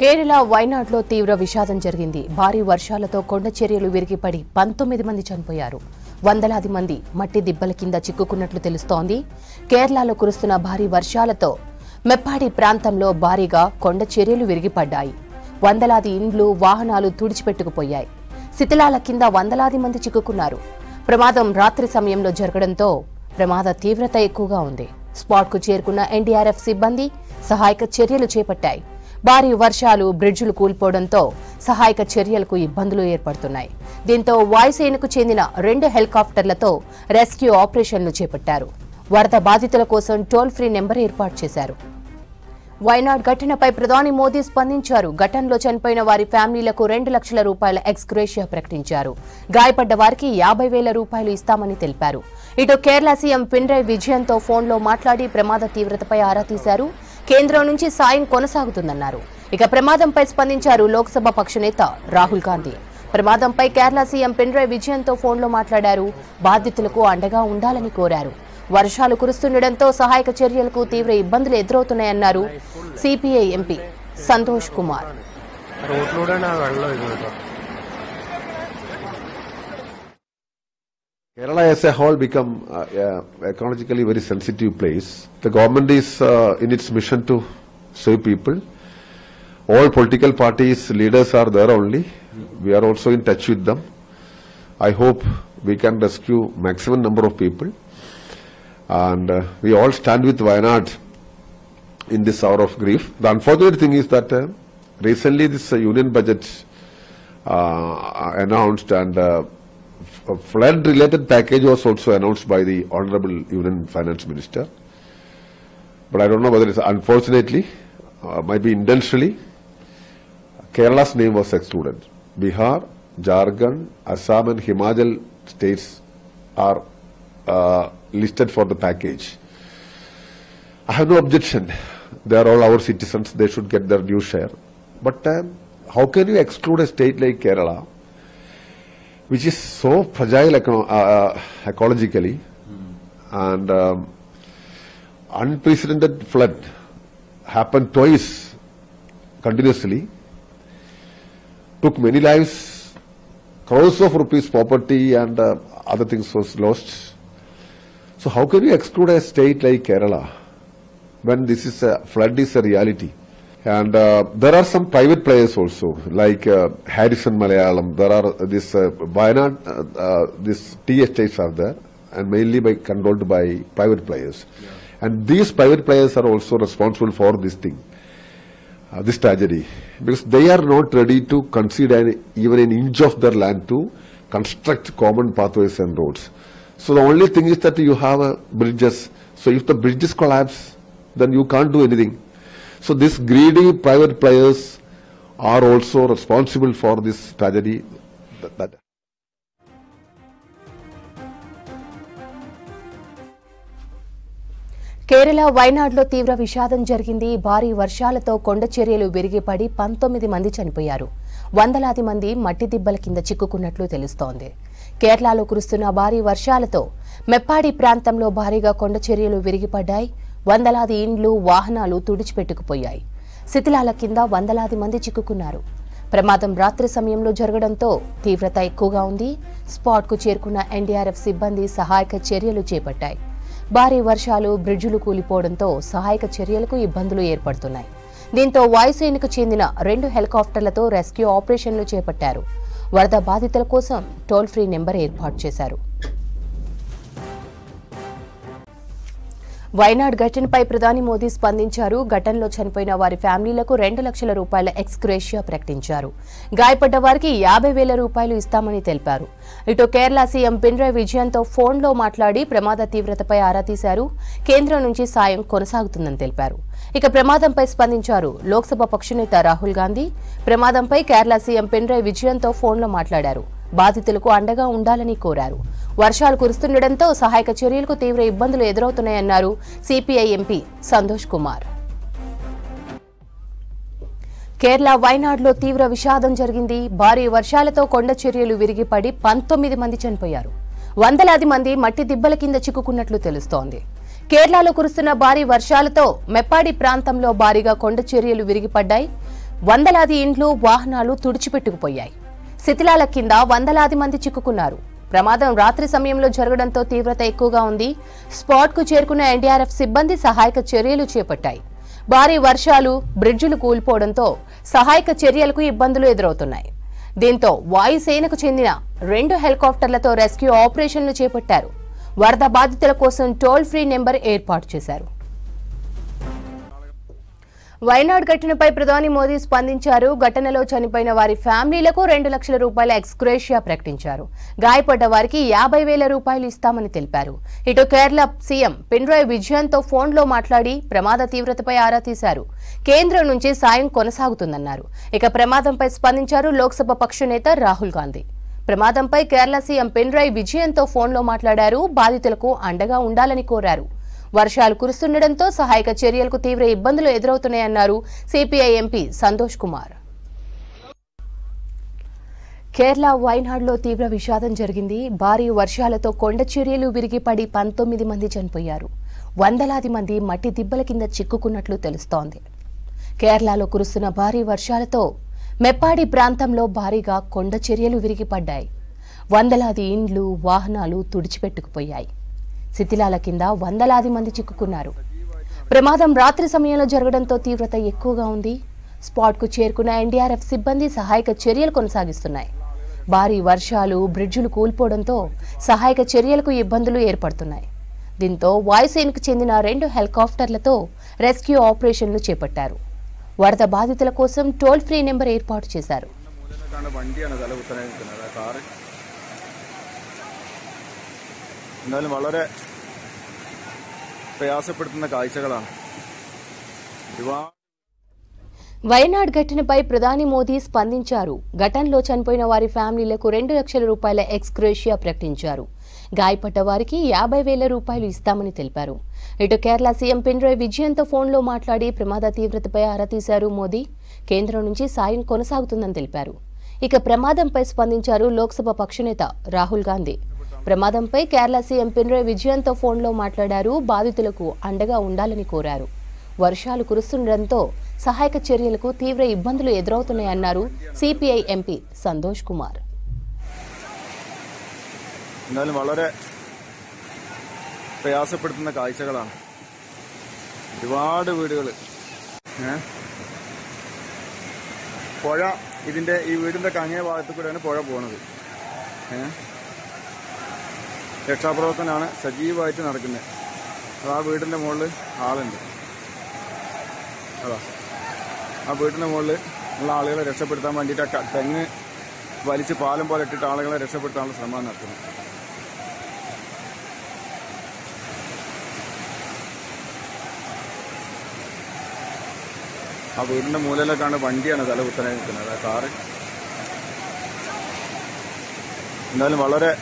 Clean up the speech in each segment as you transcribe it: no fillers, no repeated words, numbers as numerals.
కేరళ వైనాడ్లో తీవ్ర విషాదం జరిగింది. భారీ వర్షాలతో కొండ చర్యలు విరిగిపడి 19 మంది చనిపోయారు. వందలాది మంది మట్టి దిబ్బల కింద చిక్కుకున్నట్లు తెలుస్తోంది. కేరళలో కురుస్తున్న భారీ వర్షాలతో మెప్పాడి ప్రాంతంలో భారీగా కొండ చర్యలు విరిగిపడ్డాయి. వందలాది ఇండ్లు, వాహనాలు తుడిచిపెట్టుకుపోయాయి. శిథిలాల కింద వందలాది మంది చిక్కుకున్నారు. ప్రమాదం రాత్రి సమయంలో జరగడంతో ప్రమాద తీవ్రత ఎక్కువగా ఉంది. స్పాట్కు చేరుకున్న ఎన్డీఆర్ఎఫ్ సిబ్బంది సహాయక చర్యలు చేపట్టాయి. భారీ వర్షాలు, బ్రిడ్జులు కూలిపోవడంతో సహాయక చర్యలకు ఇబ్బందులు ఏర్పడుతున్నాయి. దీంతో వాయుసేనకు చెందిన 2 హెలికాప్టర్లతో రెస్క్యూ ఆపరేషన్లు చేపట్టారు. వరద బాధితుల కోసం టోల్ ఫ్రీ నెంబర్ ఏర్పాటు చేశారు. వైనాడ్ ఘటనపై ప్రధాని మోదీ స్పందించారు. ఘటనలో చనిపోయిన వారి ఫ్యామిలీలకు 2 లక్షల రూపాయల ఎక్స్గ్రేషియా ప్రకటించారు. గాయపడ్డ వారికి 50,000 రూపాయలు ఇస్తామని తెలిపారు. ఇటు కేరళ సీఎం పినరయి విజయన్తో ఫోన్లో మాట్లాడి ప్రమాద తీవ్రతపై ఆరా తీశారు. కేంద్రం నుంచి సాయం కొనసాగుతుందన్నారు. ఇక ప్రమాదంపై స్పందించారు లోక్సభ పక్షనేత రాహుల్ గాంధీ. ప్రమాదంపై కేరళ సీఎం పినరయి విజయన్తో ఫోన్లో మాట్లాడారు. బాధితులకు అండగా ఉండాలని కోరారు. వర్షాలు కురుస్తుండటంతో సహాయక చర్యలకు తీవ్ర ఇబ్బందులు ఎదురవుతున్నాయన్నారు CPI MP Santosh Kumar. Kerala as a whole become ecologically very sensitive place. The government is in its mission to save people. All political parties leaders are there only. We are also in touch with them. I hope we can rescue maximum number of people. And we all stand with Wayanad in this hour of grief. The unfortunate thing is that recently this union budget announced, and a flood-related package was also announced by the Honorable Union Finance Minister. But I don't know whether it's unfortunately, maybe intentionally, Kerala's name was excluded. Bihar, Jharkhand, Assam and Himachal states are listed for the package. I have no objection. They are all our citizens. They should get their due share. But how can you exclude a state like Kerala, which is so fragile ecologically, and unprecedented flood happened twice continuously, took many lives, crores of rupees property and other things was lost. So how can you exclude a state like Kerala when this is flood is a reality? And there are some private players also, like Harrison Malayalam. There are this Wayanad, this tea estates are there, and mainly controlled by private players. Yeah. And these private players are also responsible for this thing, this tragedy, because they are not ready to concede even an inch of their land to construct common pathways and roads. So the only thing is that you have bridges. So if the bridges collapse, then you can't do anything. So these greedy private players are also responsible for this tragedy. Kerala వైనాడ్లో తీవ్ర విషాదం జరిగింది. భారీ వర్షాలతో కొండ చర్యలు విరిగిపడి 19 మంది చనిపోయారు. వందలాది మంది మట్టి దిబ్బల కింద చిక్కుకున్నట్లు తెలుస్తోంది. కేరళలో కురుస్తున్న భారీ వర్షాలతో మెప్పాడి ప్రాంతంలో భారీగా కొండ చర్యలు విరిగిపడ్డాయి. వందలాది ఇండ్లు, వాహనాలు తుడిచిపెట్టుకుపోయాయి. శిథిలాల కింద వందలాది మంది చిక్కుకున్నారు. ప్రమాదం రాత్రి సమయంలో జరగడంతో తీవ్రత ఎక్కువగా ఉంది. స్పాట్కు చేరుకున్న ఎన్డీఆర్ఎఫ్ సిబ్బంది సహాయక చర్యలు చేపట్టాయి. భారీ వర్షాలు, బ్రిడ్జులు కూలిపోవడంతో సహాయక చర్యలకు ఇబ్బందులు ఏర్పడుతున్నాయి. దీంతో వాయుసేనకు చెందిన 2 హెలికాప్టర్లతో రెస్క్యూ ఆపరేషన్లు చేపట్టారు. వరద బాధితుల కోసం టోల్ ఫ్రీ నెంబర్ ఏర్పాటు చేశారు. వైనాడ్ ఘటనపై ప్రధాని మోదీ స్పందించారు. ఘటనలో చనిపోయిన వారి ఫ్యామిలీలకు 2 లక్షల రూపాయల ఎక్స్గ్రేషియా ప్రకటించారు. గాయపడ్డ వారికి 50,000 రూపాయలు ఇస్తామని తెలిపారు. ఇటు కేరళ సీఎం పినరయి విజయన్తో ఫోన్లో మాట్లాడి ప్రమాద తీవ్రతపై ఆరా తీశారు. కేంద్రం నుంచి సాయం కొనసాగుతుందని తెలిపారు. ఇక ప్రమాదంపై స్పందించారు లోక్సభ పక్షనేత రాహుల్ గాంధీ. ప్రమాదంపై కేరళ సీఎం పినరయి విజయన్తో ఫోన్లో మాట్లాడారు. బాధితులకు అండగా ఉండాలని కోరారు. వర్షాలు కురుస్తుండటంతో సహాయక చర్యలకు తీవ్ర ఇబ్బందులు ఎదురవుతున్నాయన్నారు సిపిఐ ఎంపీ సంతోష్ కుమార్. కేరళ వైనాడ్లో తీవ్ర విషాదం జరిగింది. భారీ వర్షాలతో కొండ చర్యలు విరిగిపడి 19 మంది చనిపోయారు. వందలాది మంది మట్టి దిబ్బల కింద చిక్కుకున్నట్లు తెలుస్తోంది. కేరళలో కురుస్తున్న భారీ వర్షాలతో మెప్పాడి ప్రాంతంలో భారీగా కొండ చర్యలు విరిగిపడ్డాయి. వందలాది ఇండ్లు వాహనాలు తుడిచిపెట్టుకుపోయాయి. శిథిలాల కింద వందలాది మంది చిక్కుకున్నారు. ప్రమాదం రాత్రి సమయంలో జరగడంతో తీవ్రత ఎక్కువగా ఉంది. స్పాట్కు చేరుకున్న ఎన్డీఆర్ఎఫ్ సిబ్బంది సహాయక చర్యలు చేపట్టాయి. భారీ వర్షాలు, బ్రిడ్జిలు కూలిపోవడంతో సహాయక చర్యలకు ఇబ్బందులు ఎదురవుతున్నాయి. దీంతో వాయుసేనకు చెందిన 2 హెలికాప్టర్లతో రెస్క్యూ ఆపరేషన్లు చేపట్టారు. వరద బాధితుల కోసం టోల్ ఫ్రీ నెంబర్ ఏర్పాటు చేశారు. వైనాడ్ ఘటనపై ప్రధాని మోదీ స్పందించారు. ఘటనలో చనిపోయిన వారి ఫ్యామిలీలకు 2 లక్షల రూపాయల ఎక్స్గ్రేషియా ప్రకటించారు. గాయపడ్డ వారికి 50,000 రూపాయలు ఇస్తామని తెలిపారు. ఇటు కేరళ సీఎం పినరాయి విజయన్తో ఫోన్లో మాట్లాడి ప్రమాద తీవ్రతపై ఆరా తీశారు. కేంద్రం నుంచి సాయం కొనసాగుతుందన్నారు. ఇక ప్రమాదంపై స్పందించారు లోక్సభ పక్ష నేత రాహుల్ గాంధీ. ప్రమాదంపై కేరళ సీఎం పినరాయి విజయన్తో ఫోన్లో మాట్లాడారు. బాధితులకు అండగా ఉండాలని కోరారు. వర్షాలు కురుస్తుండటంతో సహాయక చర్యలకు తీవ్ర ఇబ్బందులు ఎదురవుతున్నాయన్నారు సిపిఐ ఎంపీ సంతోష్ కుమార్. కేరళ వైనాడ్లో తీవ్ర విషాదం జరిగింది. భారీ వర్షాలతో కొండ చర్యలు విరిగిపడి 19 మంది చనిపోయారు. వందలాది మంది మట్టి దిబ్బల కింద చిక్కుకున్నట్లు తెలుస్తోంది. కేరళలో కురుస్తున్న భారీ వర్షాలతో మెప్పాడి ప్రాంతంలో భారీగా కొండ చర్యలు విరిగిపడ్డాయి. వందలాది ఇండ్లు, వాహనాలు తుడిచిపెట్టుకుపోయాయి. శిథిలాల కింద వందలాది మంది చిక్కుకున్నారు. ప్రమాదం రాత్రి సమయంలో జరగడంతో తీవ్రత ఎక్కువగా ఉంది. స్పాట్కు చేరుకున్న ఎన్డీఆర్ఎఫ్ సిబ్బంది సహాయక చర్యలు కొనసాగిస్తున్నాయి. భారీ వర్షాలు, బ్రిడ్జిలు కూలిపోవడంతో సహాయక చర్యలకు ఇబ్బందులు ఏర్పడుతున్నాయి. దీంతో వాయుసేనకు చెందిన 2 హెలికాప్టర్లతో రెస్క్యూ ఆపరేషన్లు చేపట్టారు. వరద బాధితుల కోసం టోల్ ఫ్రీ నెంబర్ ఏర్పాటు చేశారు. എന്നാലും വളരെ പ്രയാസപ്പെടുത്തുന്ന കാഴ്ചകളാണ്. వైనాడ్ ఘటనపై ప్రధాని మోదీ స్పందించారు. ఘటనలో చనిపోయిన వారి ఫ్యామిలీలకు 2 లక్షల రూపాయల ఎక్స్గ్రేషియా ప్రకటించారు. గాయపడ్డ వారికి 50,000 రూపాయలు ఇస్తామని తెలిపారు. ఇటు కేరళ సీఎం పినరాయి విజయన్తో ఫోన్లో మాట్లాడి ప్రమాద తీవ్రతపై ఆరా తీశారు మోదీ. కేంద్రం నుంచి సాయం కొనసాగుతుందని తెలిపారు. ఇక ప్రమాదంపై స్పందించారు లోక్సభ పక్షనేత రాహుల్ గాంధీ. ప్రమాదంపై కేరళ సీఎం పినరాయి విజయన్తో ఫోన్లో మాట్లాడారు. బాధితులకు అండగా ఉండాలని కోరారు. వర్షాలు కురుస్తుండటంతో సహాయక చర్యలకు తీవ్ర ఇబ్బందులు ఎదురవుతున్నాయన్నారు సిపిఐ ఎంపీ సంతోష్ కుమార్. എന്നാലും വളരെ പ്രയാസപ്പെടുത്തുന്ന കാഴ്ചകളാണ്. ഒരുപാട് വീടുകൾ പുഴ ഇതിന്റെ ഈ വീടിന്റെ അങ്ങേ ഭാഗത്തു കൂടെയാണ് പുഴ പോകുന്നത്. രക്ഷാപ്രവർത്തനമാണ് സജീവമായിട്ട് നടക്കുന്നത്. ആ വീടിന്റെ മുകളിൽ ആളുണ്ട്. അതാ ആ വീടിന്റെ മുകളിൽ ഉള്ള ആളുകളെ രക്ഷപ്പെടുത്താൻ വേണ്ടിയിട്ട് തെങ്ങ് വലിച്ച് പാലം പോലെ ഇട്ടിട്ട് ആളുകളെ രക്ഷപ്പെടുത്താനുള്ള ശ്രമം നടത്തുന്നു. ആ വീടിന്റെ മൂലയിലേക്കാണ് വണ്ടിയാണ് തലകുത്തനെ നിൽക്കുന്നത്. ആ കാറ് എന്നാലും വളരെ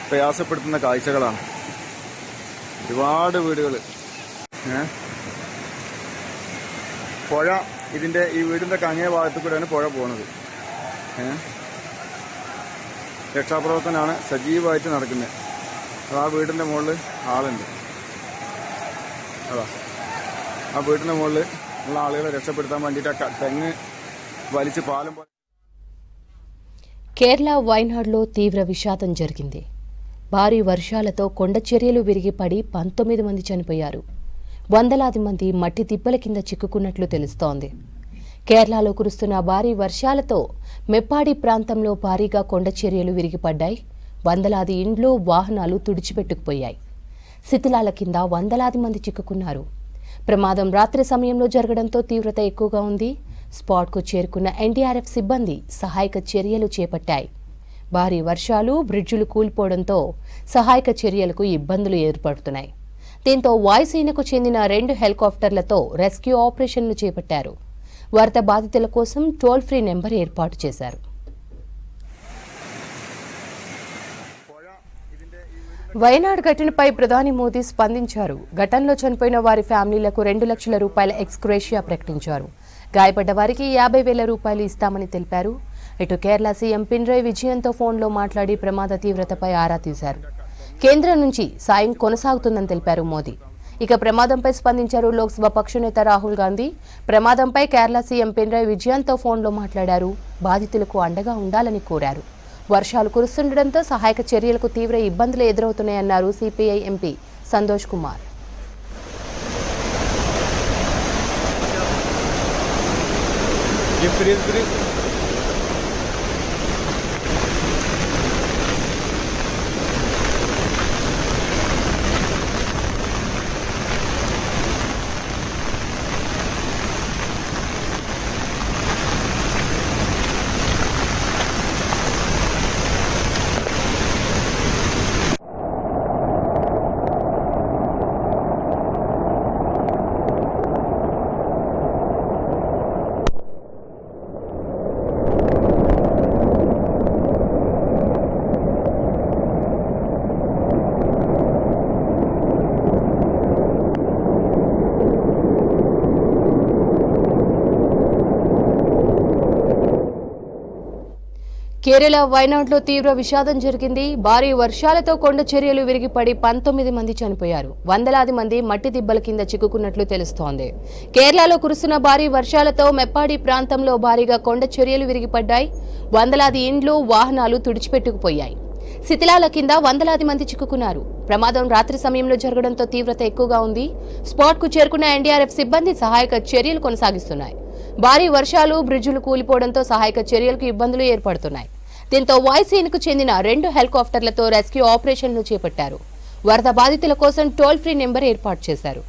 പ്രയാസപ്പെടുത്തുന്ന കാഴ്ചകളാണ്. ഒരുപാട് വീടുകൾ പുഴ ഇതിന്റെ ഈ വീടിന്റെ അങ്ങേ ഭാഗത്തു കൂടെയാണ് പുഴ പോകുന്നത്. രക്ഷാപ്രവർത്തനമാണ് സജീവമായിട്ട് നടക്കുന്നത്. ആ വീടിന്റെ മുകളിൽ ആളുണ്ട്. അതാ ആ വീടിന്റെ മുകളിൽ ഉള്ള ആളുകളെ രക്ഷപ്പെടുത്താൻ വേണ്ടിയിട്ട് തെങ്ങ് വലിച്ച് പാലം പോലെ. కేరళ వైనాడ్లో తీవ్ర విషాదం జరిగింది. భారీ వర్షాలతో కొండ చర్యలు విరిగిపడి 19 మంది చనిపోయారు. వందలాది మంది మట్టి దిబ్బల కింద చిక్కుకున్నట్లు తెలుస్తోంది. కేరళలో కురుస్తున్న భారీ వర్షాలతో మెప్పాడి ప్రాంతంలో భారీగా కొండ చర్యలు విరిగిపడ్డాయి. వందలాది ఇండ్లు, వాహనాలు తుడిచిపెట్టుకుపోయాయి. శిథిలాల కింద వందలాది మంది చిక్కుకున్నారు. ప్రమాదం రాత్రి సమయంలో జరగడంతో తీవ్రత ఎక్కువగా ఉంది. స్పాట్కు చేరుకున్న ఎన్డీఆర్ఎఫ్ సిబ్బంది సహాయక చర్యలు చేపట్టాయి. భారీ వర్షాలు, బ్రిడ్జిలు కూలిపోవడంతో సహాయక చర్యలకు ఇబ్బందులు ఏర్పడుతున్నాయి. దీంతో వాయుసేనకు చెందిన 2 హెలికాప్టర్లతో రెస్క్యూ ఆపరేషన్లు చేపట్టారు. వరద బాధితుల కోసం టోల్ ఫ్రీ నెంబర్ ఏర్పాటు చేశారు. వైనాడ్ ఘటనపై ప్రధాని మోదీ స్పందించారు. ఘటనలో చనిపోయిన వారి ఫ్యామిలీలకు 2 లక్షల రూపాయల ఎక్స్గ్రేషియా ప్రకటించారు. గాయపడ్డ వారికి 50,000 రూపాయలు ఇస్తామని తెలిపారు. ఇటు కేరళ సీఎం పినరాయి విజయన్తో ఫోన్లో మాట్లాడి ప్రమాద తీవ్రతపై ఆరా తీశారు. కేంద్రం నుంచి సాయం కొనసాగుతుందని తెలిపారు మోదీ. ఇక ప్రమాదంపై స్పందించారు లోక్సభ పక్ష నేత రాహుల్ గాంధీ. ప్రమాదంపై కేరళ సీఎం పినరయి విజయన్తో ఫోన్లో మాట్లాడారు. బాధితులకు అండగా ఉండాలని కోరారు. వర్షాలు కురుస్తుండటంతో సహాయక చర్యలకు తీవ్ర ఇబ్బందులు ఎదురవుతున్నాయన్నారు సిపిఐ ఎంపీ సంతోష్ కుమార్. కేరళ వైనాడ్లో తీవ్ర విషాదం జరిగింది. భారీ వర్షాలతో కొండ చర్యలు విరిగిపడి 19 మంది చనిపోయారు. వందలాది మంది మట్టి దిబ్బల కింద చిక్కుకున్నట్లు తెలుస్తోంది. కేరళలో కురుస్తున్న భారీ వర్షాలతో మెప్పాడి ప్రాంతంలో భారీగా కొండ చర్యలు విరిగిపడ్డాయి. వందలాది ఇండ్లు, వాహనాలు తుడిచిపెట్టుకుపోయాయి. శిథిలాల కింద వందలాది మంది చిక్కుకున్నారు. ప్రమాదం రాత్రి సమయంలో జరగడంతో తీవ్రత ఎక్కువగా ఉంది. స్పాట్ కు చేరుకున్న ఎన్డీఆర్ఎఫ్ సిబ్బంది సహాయక చర్యలు కొనసాగిస్తున్నాయి. భారీ వర్షాలు, బ్రిడ్జులు కూలిపోవడంతో సహాయక చర్యలకు ఇబ్బందులు ఏర్పడుతున్నాయి. దీంతో వాయుసేనకు చెందిన 2 హెలికాప్టర్లతో రెస్క్యూ ఆపరేషన్లు చేపట్టారు. వరద బాధితుల కోసం టోల్ ఫ్రీ నెంబర్ ఏర్పాటు చేశారు.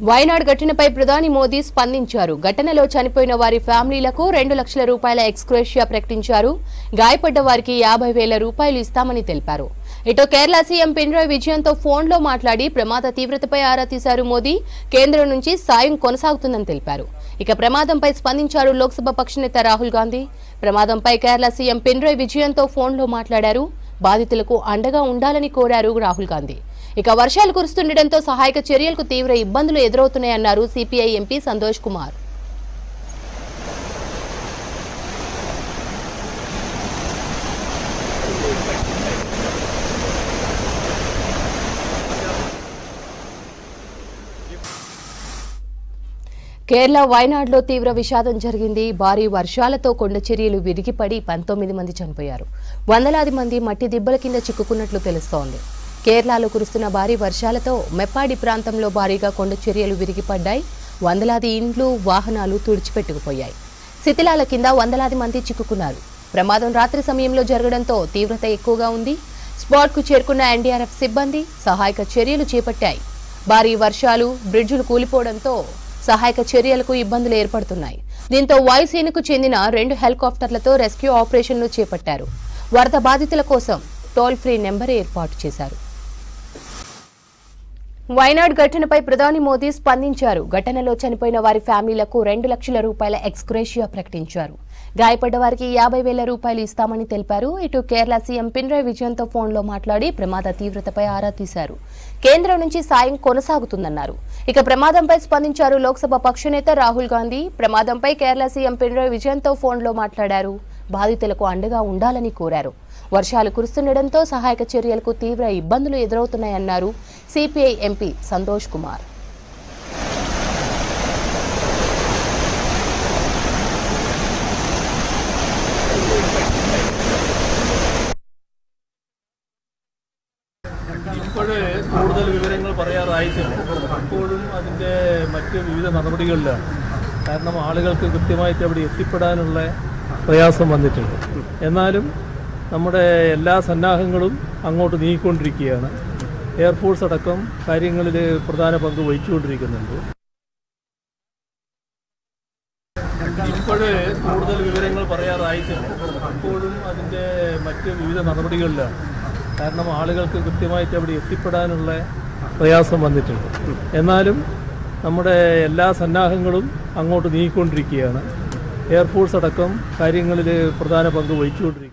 వైనాడ్ ఘటనపై ప్రధాని మోదీ స్పందించారు. ఘటనలో చనిపోయిన వారి ఫ్యామిలీలకు 2 లక్షల రూపాయల ఎక్స్గ్రేషియా ప్రకటించారు. గాయపడ్డ వారికి 50,000 రూపాయలు ఇస్తామని తెలిపారు. ఇటు కేరళ సీఎం పినరయి విజయన్తో ఫోన్లో మాట్లాడి ప్రమాద తీవ్రతపై ఆరా తీశారు మోదీ. కేంద్రం నుంచి సాయం కొనసాగుతుందని తెలిపారు. ఇక ప్రమాదంపై స్పందించారు లోక్సభ పక్ష నేత రాహుల్ గాంధీ. ప్రమాదంపై కేరళ సీఎం పినరయి విజయన్తో ఫోన్లో మాట్లాడారు. బాధితులకు అండగా ఉండాలని కోరారు రాహుల్ గాంధీ. ఇక వర్షాలు కురుస్తుండటంతో సహాయక చర్యలకు తీవ్ర ఇబ్బందులు ఎదురవుతున్నాయన్నారు సిపిఐ ఎంపీ సంతోష్ కుమార్. కేరళ వైనాడ్లో తీవ్ర విషాదం జరిగింది. భారీ వర్షాలతో కొండ చర్యలు విరిగిపడి 19 మంది చనిపోయారు. వందలాది మంది మట్టి దిబ్బల కింద చిక్కుకున్నట్లు తెలుస్తోంది. కేరళలో కురుస్తున్న భారీ వర్షాలతో మెప్పాడి ప్రాంతంలో భారీగా కొండ చర్యలు విరిగిపడ్డాయి. వందలాది ఇండ్లు, వాహనాలు తుడిచిపెట్టుకుపోయాయి. శిథిలాల కింద వందలాది మంది చిక్కుకున్నారు. ప్రమాదం రాత్రి సమయంలో జరగడంతో తీవ్రత ఎక్కువగా ఉంది. స్పాట్ కు చేరుకున్న ఎన్డీఆర్ఎఫ్ సిబ్బంది సహాయక చర్యలు చేపట్టాయి. భారీ వర్షాలు, బ్రిడ్జులు కూలిపోవడంతో సహాయక చర్యలకు ఇబ్బందులు ఏర్పడుతున్నాయి. దీంతో వాయుసేనకు చెందిన 2 హెలికాప్టర్లతో రెస్క్యూ ఆపరేషన్లు చేపట్టారు. వరద బాధితుల కోసం టోల్ ఫ్రీ నెంబర్ ఏర్పాటు చేశారు. వైనాడ్ ఘటనపై ప్రధాని మోదీ స్పందించారు. ఘటనలో చనిపోయిన వారి ఫ్యామిలీలకు 2 లక్షల రూపాయల ఎక్స్గ్రేషియా ప్రకటించారు. గాయపడ్డ వారికి 50,000 రూపాయలు ఇస్తామని తెలిపారు. ఇటు కేరళ సీఎం పినరయి విజయన్తో ఫోన్లో మాట్లాడి ప్రమాద తీవ్రతపై ఆరా తీశారు. కేంద్రం నుంచి సాయం కొనసాగుతుందన్నారు. ఇక ప్రమాదంపై స్పందించారు లోక్సభ పక్ష నేత రాహుల్ గాంధీ. ప్రమాదంపై కేరళ సీఎం పినరయి విజయన్తో ఫోన్లో మాట్లాడారు. బాధితులకు అండగా ఉండాలని కోరారు. వర్షాలు కురుస్తుండటంతో సహాయక చర్యలకు తీవ్ర ఇబ్బందులు ఎదురవుతున్నాయన్నారు సిపిఐ ఎంపీ సంతోష్ కుమార్. ഇപ്പോഴേ കൂടുതൽ വിവരങ്ങൾ പറയാറായിട്ടില്ല. ഇപ്പോഴും അതിൻ്റെ മറ്റ് വിവിധ നടപടികളിലാണ്. കാരണം ആളുകൾക്ക് കൃത്യമായിട്ട് അവിടെ എത്തിപ്പെടാനുള്ള പ്രയാസം വന്നിട്ടുണ്ട്. എന്നാലും നമ്മുടെ എല്ലാ സന്നാഹങ്ങളും അങ്ങോട്ട് നീങ്ങിക്കൊണ്ടിരിക്കുകയാണ്. എയർഫോഴ്സ് അടക്കം കാര്യങ്ങളിൽ പ്രധാന പങ്ക് വഹിച്ചുകൊണ്ടിരിക്കുന്നുണ്ട്. ഇപ്പോഴേ കൂടുതൽ വിവരങ്ങൾ പറയാറായിട്ടില്ല. ഇപ്പോഴും അതിൻ്റെ മറ്റ് വിവിധ നടപടികളിലാണ്. കാരണം ആളുകൾക്ക് കൃത്യമായിട്ട് അവിടെ എത്തിപ്പെടാനുള്ള പ്രയാസം വന്നിട്ടുണ്ട്. എന്നാലും നമ്മുടെ എല്ലാ സന്നാഹങ്ങളും അങ്ങോട്ട് നീങ്ങിക്കൊണ്ടിരിക്കുകയാണ്. എയർഫോഴ്സ് അടക്കം കാര്യങ്ങളിൽ പ്രധാന പങ്ക് വഹിച്ചുകൊണ്ടിരിക്കുകയാണ്.